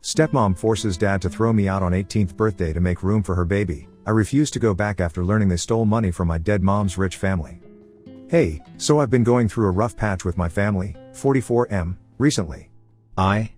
Stepmom forces dad to throw me out on 18th birthday to make room for her baby. I refuse to go back after learning they stole money from my dead mom's rich family. Hey, so I've been going through a rough patch with my family, 44M, recently. I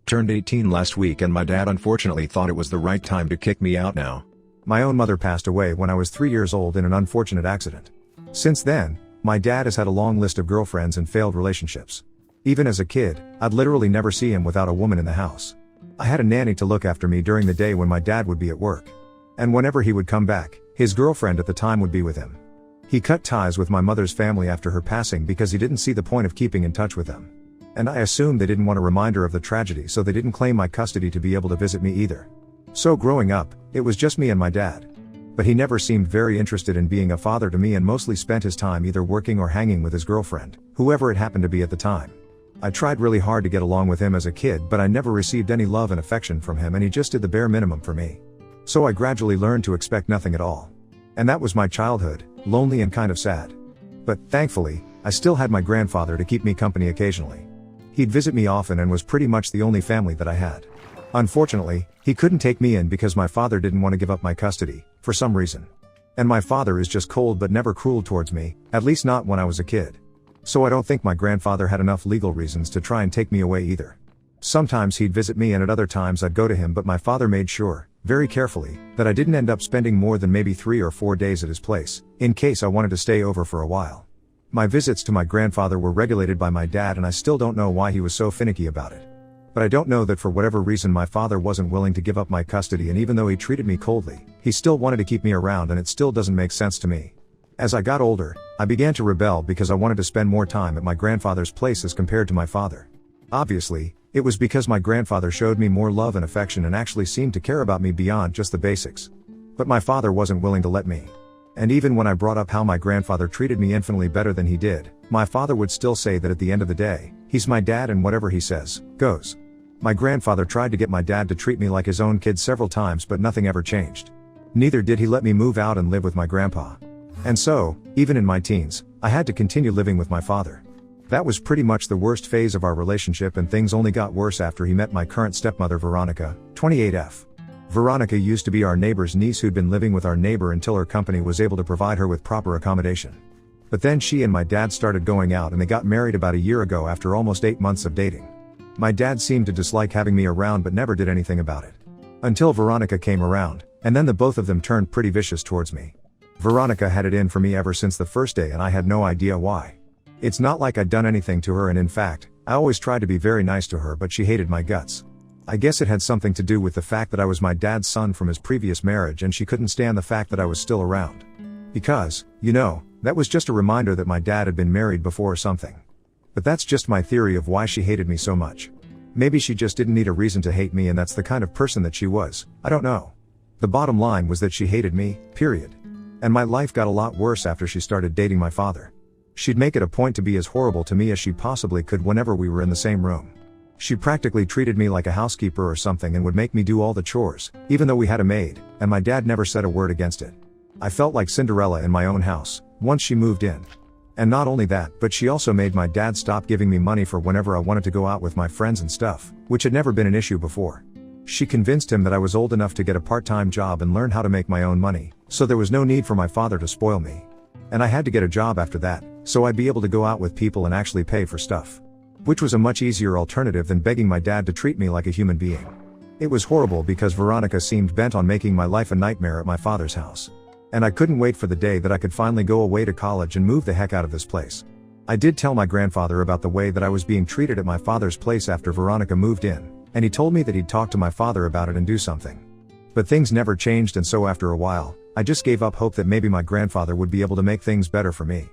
turned 18 last week and my dad unfortunately thought it was the right time to kick me out now. My own mother passed away when I was 3 years old in an unfortunate accident. Since then, my dad has had a long list of girlfriends and failed relationships. Even as a kid, I'd literally never see him without a woman in the house. I had a nanny to look after me during the day when my dad would be at work. And whenever he would come back, his girlfriend at the time would be with him. He cut ties with my mother's family after her passing because he didn't see the point of keeping in touch with them. And I assumed they didn't want a reminder of the tragedy, so they didn't claim my custody to be able to visit me either. So growing up, it was just me and my dad. But he never seemed very interested in being a father to me and mostly spent his time either working or hanging with his girlfriend, whoever it happened to be at the time. I tried really hard to get along with him as a kid, but I never received any love and affection from him, and he just did the bare minimum for me. So I gradually learned to expect nothing at all. And that was my childhood, lonely and kind of sad. But thankfully, I still had my grandfather to keep me company occasionally. He'd visit me often and was pretty much the only family that I had. Unfortunately, he couldn't take me in because my father didn't want to give up my custody, for some reason. And my father is just cold but never cruel towards me, at least not when I was a kid. So I don't think my grandfather had enough legal reasons to try and take me away either. Sometimes he'd visit me and at other times I'd go to him, but my father made sure, very carefully, that I didn't end up spending more than maybe 3 or 4 days at his place, in case I wanted to stay over for a while. My visits to my grandfather were regulated by my dad, and I still don't know why he was so finicky about it. But I don't know that for whatever reason my father wasn't willing to give up my custody, and even though he treated me coldly, he still wanted to keep me around, and it still doesn't make sense to me. As I got older, I began to rebel because I wanted to spend more time at my grandfather's place as compared to my father. Obviously, it was because my grandfather showed me more love and affection and actually seemed to care about me beyond just the basics. But my father wasn't willing to let me. And even when I brought up how my grandfather treated me infinitely better than he did, my father would still say that at the end of the day, he's my dad and whatever he says, goes. My grandfather tried to get my dad to treat me like his own kid several times, but nothing ever changed. Neither did he let me move out and live with my grandpa. And so, even in my teens, I had to continue living with my father. That was pretty much the worst phase of our relationship, and things only got worse after he met my current stepmother Veronica, 28F. Veronica used to be our neighbor's niece who'd been living with our neighbor until her company was able to provide her with proper accommodation. But then she and my dad started going out and they got married about a year ago after almost 8 months of dating. My dad seemed to dislike having me around but never did anything about it. Until Veronica came around, and then the both of them turned pretty vicious towards me. Veronica had it in for me ever since the first day, and I had no idea why. It's not like I'd done anything to her, and in fact, I always tried to be very nice to her, but she hated my guts. I guess it had something to do with the fact that I was my dad's son from his previous marriage, and she couldn't stand the fact that I was still around. Because, that was just a reminder that my dad had been married before or something. But that's just my theory of why she hated me so much. Maybe she just didn't need a reason to hate me, and that's the kind of person that she was, I don't know. The bottom line was that she hated me, period. And my life got a lot worse after she started dating my father. She'd make it a point to be as horrible to me as she possibly could whenever we were in the same room. She practically treated me like a housekeeper or something and would make me do all the chores, even though we had a maid, and my dad never said a word against it. I felt like Cinderella in my own house, once she moved in. And not only that, but she also made my dad stop giving me money for whenever I wanted to go out with my friends and stuff, which had never been an issue before. She convinced him that I was old enough to get a part-time job and learn how to make my own money, so there was no need for my father to spoil me. And I had to get a job after that, so I'd be able to go out with people and actually pay for stuff. Which was a much easier alternative than begging my dad to treat me like a human being. It was horrible because Veronica seemed bent on making my life a nightmare at my father's house. And I couldn't wait for the day that I could finally go away to college and move the heck out of this place. I did tell my grandfather about the way that I was being treated at my father's place after Veronica moved in, and he told me that he'd talk to my father about it and do something. But things never changed, and so after a while, I just gave up hope that maybe my grandfather would be able to make things better for me.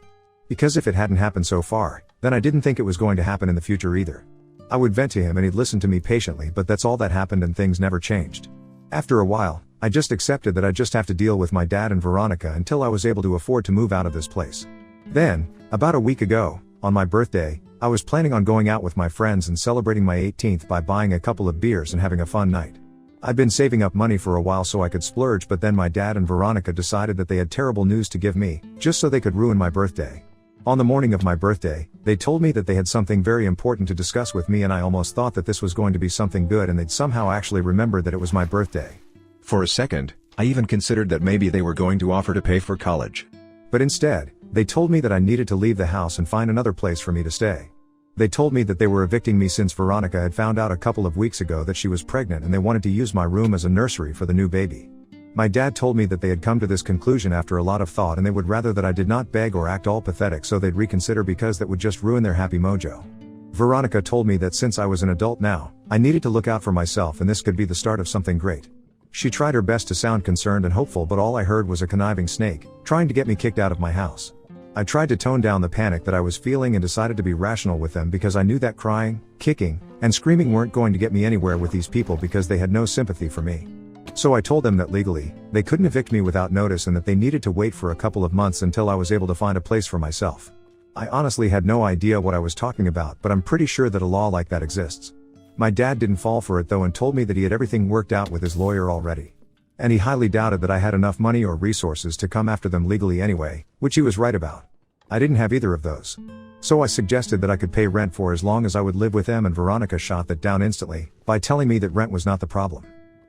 Because if it hadn't happened so far, then I didn't think it was going to happen in the future either. I would vent to him and he'd listen to me patiently, but that's all that happened, and things never changed. After a while, I just accepted that I'd just have to deal with my dad and Veronica until I was able to afford to move out of this place. Then, about a week ago, on my birthday, I was planning on going out with my friends and celebrating my 18th by buying a couple of beers and having a fun night. I'd been saving up money for a while so I could splurge, but then my dad and Veronica decided that they had terrible news to give me, just so they could ruin my birthday. On the morning of my birthday, they told me that they had something very important to discuss with me, and I almost thought that this was going to be something good and they'd somehow actually remember that it was my birthday. For a second, I even considered that maybe they were going to offer to pay for college. But instead, they told me that I needed to leave the house and find another place for me to stay. They told me that they were evicting me since Veronica had found out a couple of weeks ago that she was pregnant, and they wanted to use my room as a nursery for the new baby. My dad told me that they had come to this conclusion after a lot of thought, and they would rather that I did not beg or act all pathetic, so they'd reconsider because that would just ruin their happy mojo. Veronica told me that since I was an adult now, I needed to look out for myself and this could be the start of something great. She tried her best to sound concerned and hopeful, but all I heard was a conniving snake, trying to get me kicked out of my house. I tried to tone down the panic that I was feeling and decided to be rational with them because I knew that crying, kicking, and screaming weren't going to get me anywhere with these people because they had no sympathy for me. So I told them that legally, they couldn't evict me without notice and that they needed to wait for a couple of months until I was able to find a place for myself. I honestly had no idea what I was talking about, but I'm pretty sure that a law like that exists. My dad didn't fall for it though and told me that he had everything worked out with his lawyer already. And he highly doubted that I had enough money or resources to come after them legally anyway, which he was right about. I didn't have either of those. So I suggested that I could pay rent for as long as I would live with them, and Veronica shot that down instantly, by telling me that rent was not the problem.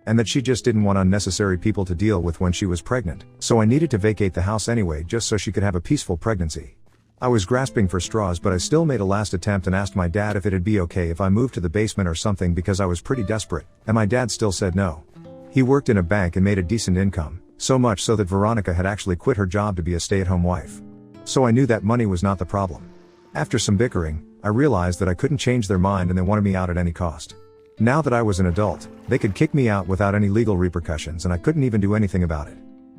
And that she just didn't want unnecessary people to deal with when she was pregnant, so I needed to vacate the house anyway just so she could have a peaceful pregnancy. I was grasping for straws, but I still made a last attempt and asked my dad if it'd be okay if I moved to the basement or something because I was pretty desperate, and my dad still said no. He worked in a bank and made a decent income, so much so that Veronica had actually quit her job to be a stay-at-home wife. So I knew that money was not the problem. After some bickering, I realized that I couldn't change their mind and they wanted me out at any cost. Now that I was an adult, they could kick me out without any legal repercussions and I couldn't even do anything about it.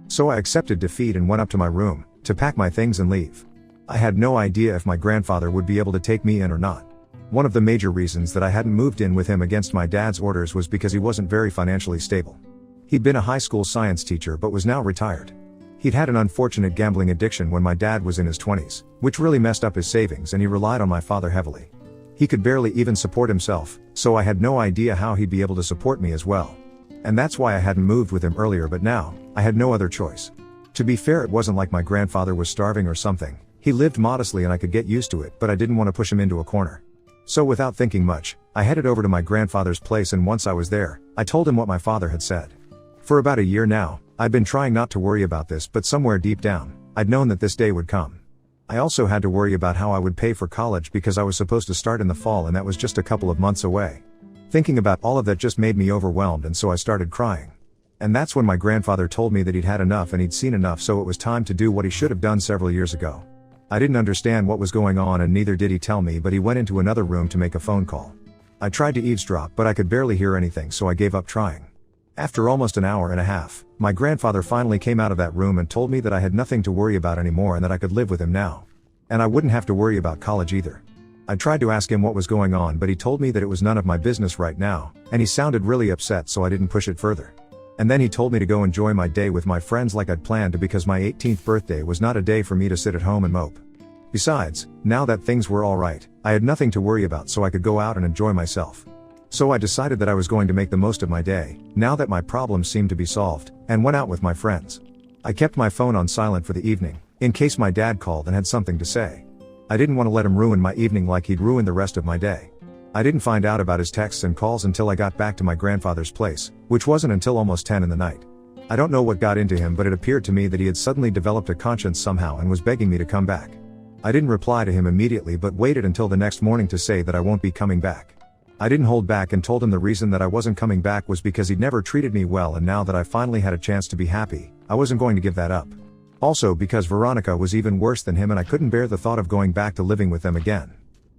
So I accepted defeat and went up to my room, to pack my things and leave. I had no idea if my grandfather would be able to take me in or not. One of the major reasons that I hadn't moved in with him against my dad's orders was because he wasn't very financially stable. He'd been a high school science teacher but was now retired. He'd had an unfortunate gambling addiction when my dad was in his 20s, which really messed up his savings, and he relied on my father heavily. He could barely even support himself, so I had no idea how he'd be able to support me as well. And that's why I hadn't moved with him earlier, but now, I had no other choice. To be fair, it wasn't like my grandfather was starving or something. He lived modestly and I could get used to it, but I didn't want to push him into a corner. So without thinking much, I headed over to my grandfather's place, and once I was there, I told him what my father had said. For about a year now, I'd been trying not to worry about this, but somewhere deep down, I'd known that this day would come. I also had to worry about how I would pay for college because I was supposed to start in the fall and that was just a couple of months away. Thinking about all of that just made me overwhelmed, and so I started crying. And that's when my grandfather told me that he'd had enough and he'd seen enough, so it was time to do what he should have done several years ago. I didn't understand what was going on and neither did he tell me, but he went into another room to make a phone call. I tried to eavesdrop, but I could barely hear anything, so I gave up trying. After almost an hour and a half, my grandfather finally came out of that room and told me that I had nothing to worry about anymore and that I could live with him now. And I wouldn't have to worry about college either. I tried to ask him what was going on, but he told me that it was none of my business right now, and he sounded really upset, so I didn't push it further. And then he told me to go enjoy my day with my friends like I'd planned to, because my 18th birthday was not a day for me to sit at home and mope. Besides, now that things were alright, I had nothing to worry about, so I could go out and enjoy myself. So I decided that I was going to make the most of my day, now that my problems seemed to be solved, and went out with my friends. I kept my phone on silent for the evening, in case my dad called and had something to say. I didn't want to let him ruin my evening like he'd ruined the rest of my day. I didn't find out about his texts and calls until I got back to my grandfather's place, which wasn't until almost 10 in the night. I don't know what got into him, but it appeared to me that he had suddenly developed a conscience somehow and was begging me to come back. I didn't reply to him immediately, but waited until the next morning to say that I won't be coming back. I didn't hold back and told him the reason that I wasn't coming back was because he'd never treated me well, and now that I finally had a chance to be happy, I wasn't going to give that up. Also because Veronica was even worse than him and I couldn't bear the thought of going back to living with them again.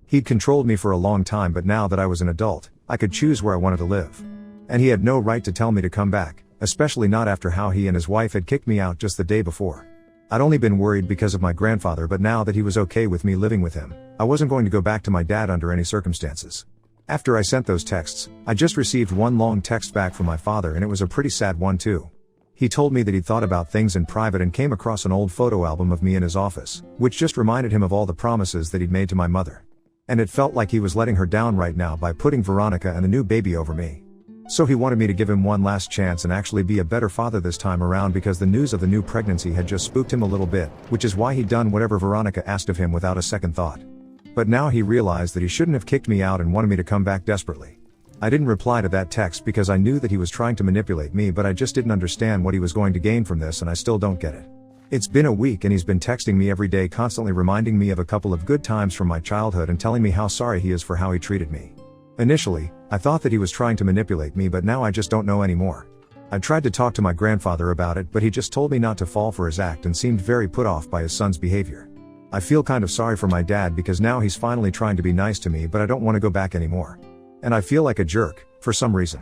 He'd controlled me for a long time, but now that I was an adult, I could choose where I wanted to live. And he had no right to tell me to come back, especially not after how he and his wife had kicked me out just the day before. I'd only been worried because of my grandfather, but now that he was okay with me living with him, I wasn't going to go back to my dad under any circumstances. After I sent those texts, I just received one long text back from my father, and it was a pretty sad one too. He told me that he'd thought about things in private and came across an old photo album of me in his office, which just reminded him of all the promises that he'd made to my mother. And it felt like he was letting her down right now by putting Veronica and the new baby over me. So he wanted me to give him one last chance and actually be a better father this time around because the news of the new pregnancy had just spooked him a little bit, which is why he'd done whatever Veronica asked of him without a second thought. But now he realized that he shouldn't have kicked me out and wanted me to come back desperately. I didn't reply to that text because I knew that he was trying to manipulate me, but I just didn't understand what he was going to gain from this, and I still don't get it. It's been a week and he's been texting me every day, constantly reminding me of a couple of good times from my childhood and telling me how sorry he is for how he treated me. Initially, I thought that he was trying to manipulate me, but now I just don't know anymore. I tried to talk to my grandfather about it, but he just told me not to fall for his act and seemed very put off by his son's behavior. I feel kind of sorry for my dad because now he's finally trying to be nice to me, but I don't want to go back anymore. And I feel like a jerk, for some reason.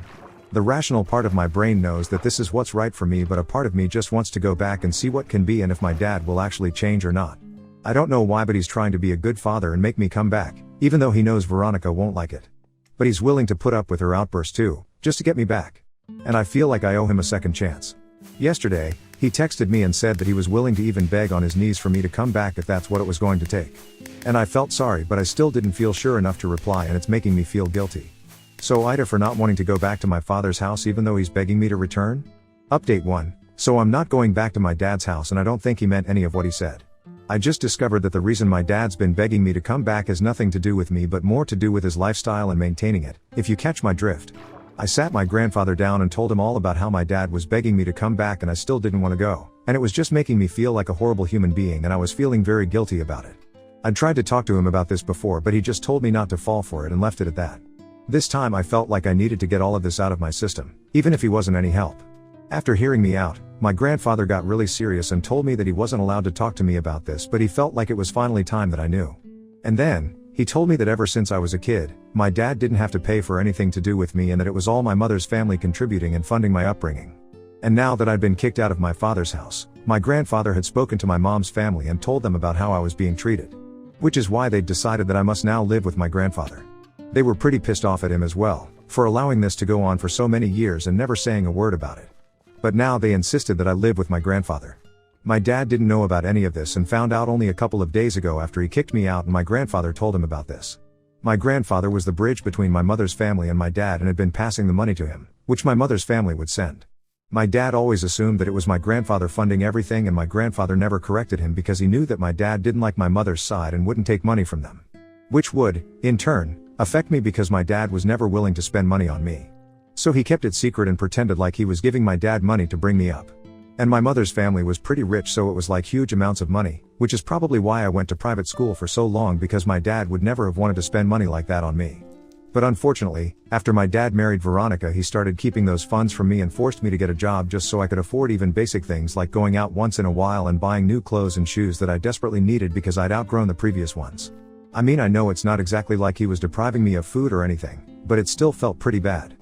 The rational part of my brain knows that this is what's right for me, but a part of me just wants to go back and see what can be and if my dad will actually change or not. I don't know why, but he's trying to be a good father and make me come back, even though he knows Veronica won't like it. But he's willing to put up with her outbursts too, just to get me back. And I feel like I owe him a second chance. Yesterday, he texted me and said that he was willing to even beg on his knees for me to come back if that's what it was going to take. And I felt sorry, but I still didn't feel sure enough to reply, and it's making me feel guilty. So Ida for not wanting to go back to my father's house even though he's begging me to return? Update 1. So I'm not going back to my dad's house, and I don't think he meant any of what he said. I just discovered that the reason my dad's been begging me to come back has nothing to do with me but more to do with his lifestyle and maintaining it, if you catch my drift. I sat my grandfather down and told him all about how my dad was begging me to come back and I still didn't want to go, and it was just making me feel like a horrible human being, and I was feeling very guilty about it. I'd tried to talk to him about this before, but he just told me not to fall for it and left it at that. This time I felt like I needed to get all of this out of my system, even if he wasn't any help. After hearing me out, my grandfather got really serious and told me that he wasn't allowed to talk to me about this, but he felt like it was finally time that I knew. And then, he told me that ever since I was a kid, my dad didn't have to pay for anything to do with me, and that it was all my mother's family contributing and funding my upbringing. And now that I'd been kicked out of my father's house, my grandfather had spoken to my mom's family and told them about how I was being treated. Which is why they'd decided that I must now live with my grandfather. They were pretty pissed off at him as well, for allowing this to go on for so many years and never saying a word about it. But now they insisted that I live with my grandfather. My dad didn't know about any of this and found out only a couple of days ago after he kicked me out, and my grandfather told him about this. My grandfather was the bridge between my mother's family and my dad and had been passing the money to him, which my mother's family would send. My dad always assumed that it was my grandfather funding everything, and my grandfather never corrected him because he knew that my dad didn't like my mother's side and wouldn't take money from them. Which would, in turn, affect me because my dad was never willing to spend money on me. So he kept it secret and pretended like he was giving my dad money to bring me up. And my mother's family was pretty rich, so it was like huge amounts of money, which is probably why I went to private school for so long, because my dad would never have wanted to spend money like that on me. But unfortunately, after my dad married Veronica, he started keeping those funds from me and forced me to get a job just so I could afford even basic things like going out once in a while and buying new clothes and shoes that I desperately needed because I'd outgrown the previous ones. I mean, I know it's not exactly like he was depriving me of food or anything, but it still felt pretty bad.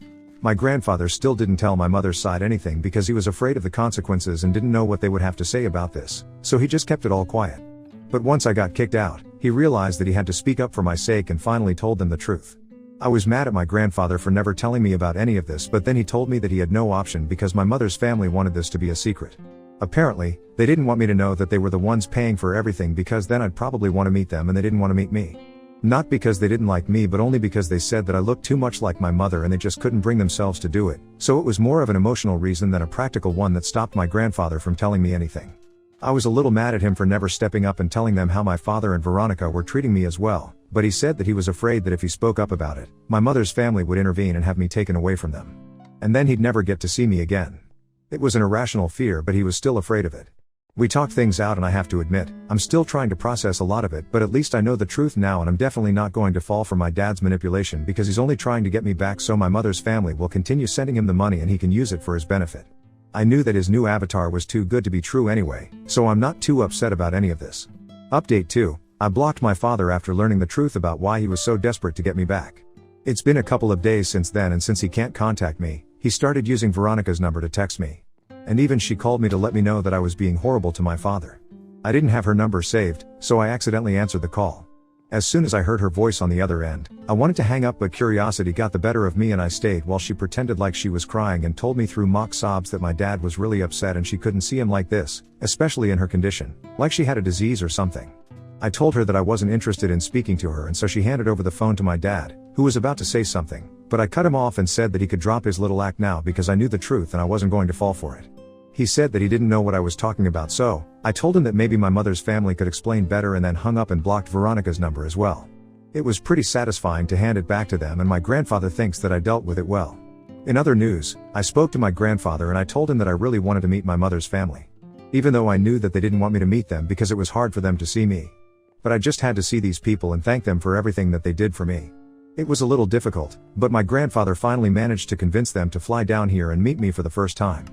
My grandfather still didn't tell my mother's side anything because he was afraid of the consequences and didn't know what they would have to say about this, so he just kept it all quiet. But once I got kicked out, he realized that he had to speak up for my sake and finally told them the truth. I was mad at my grandfather for never telling me about any of this, but then he told me that he had no option because my mother's family wanted this to be a secret. Apparently, they didn't want me to know that they were the ones paying for everything, because then I'd probably want to meet them, and they didn't want to meet me. Not because they didn't like me, but only because they said that I looked too much like my mother and they just couldn't bring themselves to do it, so it was more of an emotional reason than a practical one that stopped my grandfather from telling me anything. I was a little mad at him for never stepping up and telling them how my father and Veronica were treating me as well, but he said that he was afraid that if he spoke up about it, my mother's family would intervene and have me taken away from them. And then he'd never get to see me again. It was an irrational fear, but he was still afraid of it. We talked things out, and I have to admit, I'm still trying to process a lot of it, but at least I know the truth now, and I'm definitely not going to fall for my dad's manipulation because he's only trying to get me back so my mother's family will continue sending him the money and he can use it for his benefit. I knew that his new avatar was too good to be true anyway, so I'm not too upset about any of this. Update 2. I blocked my father after learning the truth about why he was so desperate to get me back. It's been a couple of days since then, and since he can't contact me, he started using Veronica's number to text me. And even she called me to let me know that I was being horrible to my father. I didn't have her number saved, so I accidentally answered the call. As soon as I heard her voice on the other end, I wanted to hang up, but curiosity got the better of me and I stayed while she pretended like she was crying and told me through mock sobs that my dad was really upset and she couldn't see him like this, especially in her condition, like she had a disease or something. I told her that I wasn't interested in speaking to her, and so she handed over the phone to my dad, who was about to say something, but I cut him off and said that he could drop his little act now because I knew the truth and I wasn't going to fall for it. He said that he didn't know what I was talking about, so I told him that maybe my mother's family could explain better, and then hung up and blocked Veronica's number as well. It was pretty satisfying to hand it back to them, and my grandfather thinks that I dealt with it well. In other news, I spoke to my grandfather and I told him that I really wanted to meet my mother's family. Even though I knew that they didn't want me to meet them because it was hard for them to see me. But I just had to see these people and thank them for everything that they did for me. It was a little difficult, but my grandfather finally managed to convince them to fly down here and meet me for the first time.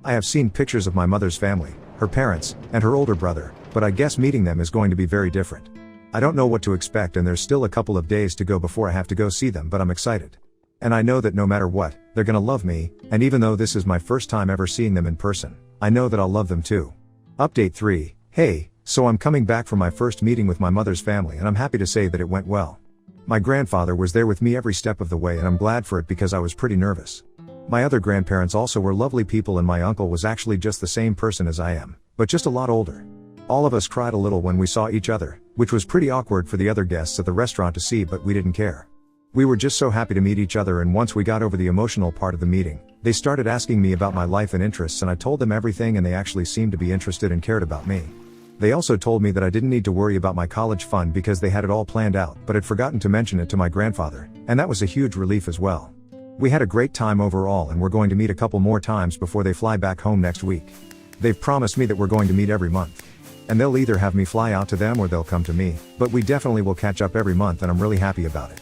I have seen pictures of my mother's family, her parents, and her older brother, but I guess meeting them is going to be very different. I don't know what to expect, and there's still a couple of days to go before I have to go see them, but I'm excited. And I know that no matter what, they're gonna love me, and even though this is my first time ever seeing them in person, I know that I'll love them too. Update 3. Hey, so I'm coming back from my first meeting with my mother's family, and I'm happy to say that it went well. My grandfather was there with me every step of the way, and I'm glad for it because I was pretty nervous. My other grandparents also were lovely people, and my uncle was actually just the same person as I am, but just a lot older. All of us cried a little when we saw each other, which was pretty awkward for the other guests at the restaurant to see, but we didn't care. We were just so happy to meet each other, and once we got over the emotional part of the meeting, they started asking me about my life and interests, and I told them everything, and they actually seemed to be interested and cared about me. They also told me that I didn't need to worry about my college fund because they had it all planned out, but had forgotten to mention it to my grandfather, and that was a huge relief as well. We had a great time overall, and we're going to meet a couple more times before they fly back home next week. They've promised me that we're going to meet every month. And they'll either have me fly out to them or they'll come to me, but we definitely will catch up every month, and I'm really happy about it.